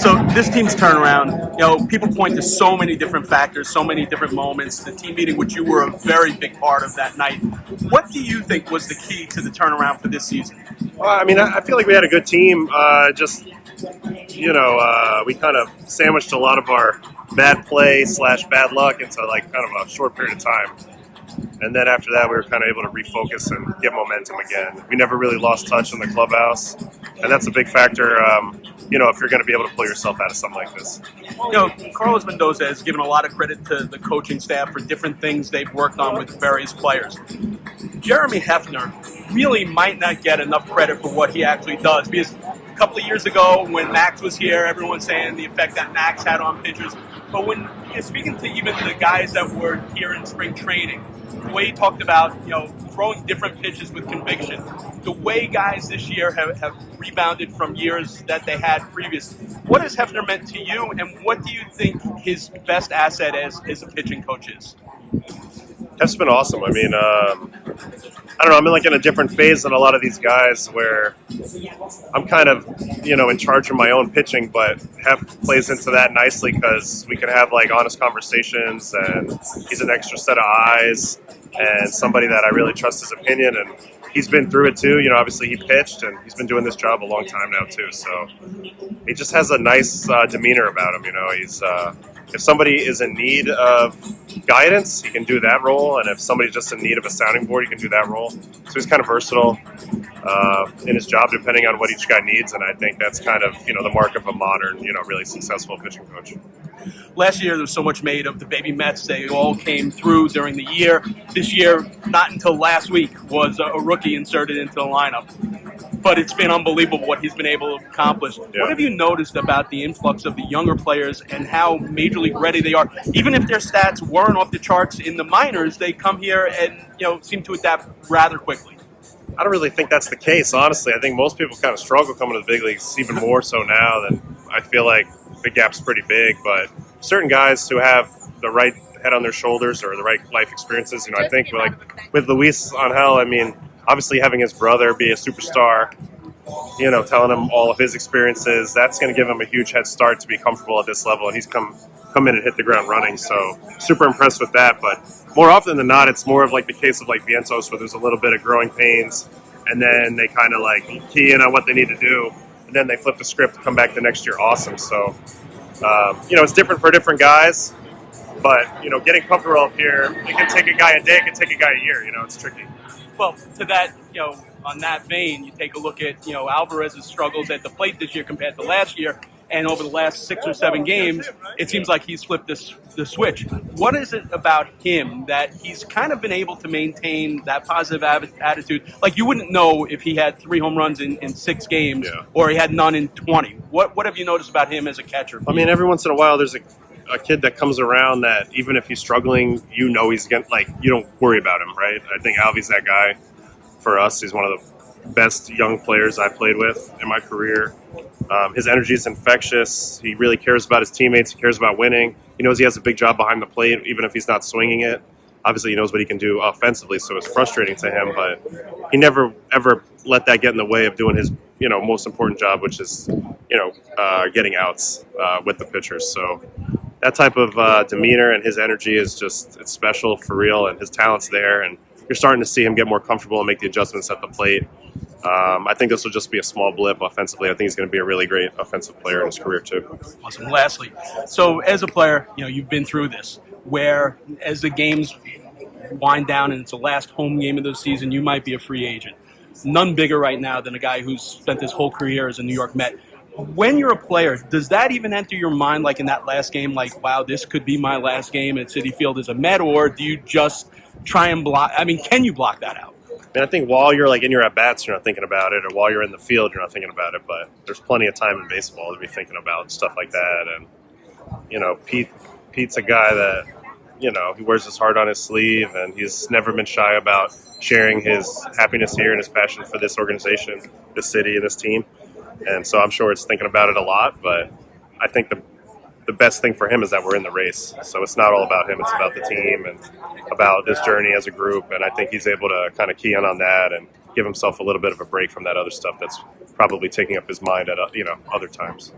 So this team's turnaround, people point to so many different factors, so many different moments. The team meeting, which you were a very big part of that night. What do you think was the key to the turnaround for this season? Well, I mean, I feel like we had a good team. We kind of sandwiched a lot of our bad play / bad luck into like kind of a short period of time. And then after that, we were kind of able to refocus and get momentum again. We never really lost touch in the clubhouse, and that's a big factor. If you're going to be able to pull yourself out of something like this. Carlos Mendoza has given a lot of credit to the coaching staff for different things they've worked on with various players. Jeremy Hefner really might not get enough credit for what he actually does, because a couple of years ago when Max was here, everyone was saying the effect that Max had on pitchers. But when you're speaking to even the guys that were here in spring training, the way he talked about, throwing different pitches with conviction, the way guys this year have rebounded from years that they had previous. What has Hefner meant to you, and what do you think his best asset as a pitching coach is? Hef's been awesome. I mean, I don't know. I'm in a different phase than a lot of these guys where I'm kind of, in charge of my own pitching, but Hef plays into that nicely because we can have honest conversations, and he's an extra set of eyes and somebody that I really trust his opinion. And he's been through it too. Obviously he pitched and he's been doing this job a long time now too. So he just has a nice demeanor about him. He's if somebody is in need of guidance, he can do that role, and if somebody's just in need of a sounding board, he can do that role. So he's kind of versatile in his job, depending on what each guy needs, and I think that's kind of the mark of a modern, really successful pitching coach. Last year, there was so much made of the baby Mets. They all came through during the year. This year, not until last week, was a rookie inserted into the lineup. But it's been unbelievable what he's been able to accomplish. Yeah. What have you noticed about the influx of the younger players and how major league ready they are? Even if their stats weren't off the charts in the minors, they come here and seem to adapt rather quickly. I don't really think that's the case, honestly. I think most people kind of struggle coming to the big leagues, even more so now than I feel like the gap's pretty big. But certain guys who have the right head on their shoulders or the right life experiences, I think with Luis Angel, I mean, obviously having his brother be a superstar, telling him all of his experiences, that's going to give him a huge head start to be comfortable at this level. And he's come in and hit the ground running. So super impressed with that. But more often than not, it's more of the case of Vientos, where there's a little bit of growing pains, and then they kind of key in on what they need to do, and then they flip the script to come back the next year awesome. So, it's different for different guys. But, getting comfortable up here, it can take a guy a day, it can take a guy a year. It's tricky. Well, to that, on that vein, you take a look at, Alvarez's struggles at the plate this year compared to last year, and over the last 6 or 7 games, it seems like he's flipped the switch. What is it about him that he's kind of been able to maintain that positive attitude? Like, you wouldn't know if he had 3 home runs in 6 games, or he had none in 20. What have you noticed about him as a catcher? I mean, every once in a while, there's a kid that comes around that even if he's struggling, he's going to, you don't worry about him, right? I think Alvy's that guy for us. He's one of the best young players I've played with in my career. His energy is infectious. He really cares about his teammates. He cares about winning. He knows he has a big job behind the plate, even if he's not swinging it. Obviously, he knows what he can do offensively, so it's frustrating to him, but he never, ever let that get in the way of doing his, most important job, which is, getting outs with the pitchers. So that type of demeanor and his energy is it's special for real, and his talent's there, and you're starting to see him get more comfortable and make the adjustments at the plate. I think this will just be a small blip offensively. I think he's going to be a really great offensive player in his career too. Awesome. Lastly, so as a player, you've been through this, where as the games wind down and it's the last home game of the season, you might be a free agent. None bigger right now than a guy who's spent his whole career as a New York Met. When you're a player, does that even enter your mind, in that last game, wow, this could be my last game at Citi Field as a Met, or do you just try and block? I mean, can you block that out? And I think while you're in your at-bats, you're not thinking about it, or while you're in the field, you're not thinking about it, but there's plenty of time in baseball to be thinking about stuff like that. And, Pete's a guy that, he wears his heart on his sleeve, and he's never been shy about sharing his happiness here and his passion for this organization, this city, and this team. And so I'm sure it's thinking about it a lot, but I think the best thing for him is that we're in the race. So it's not all about him, it's about the team and about this journey as a group. And I think he's able to kind of key in on that and give himself a little bit of a break from that other stuff that's probably taking up his mind at other times.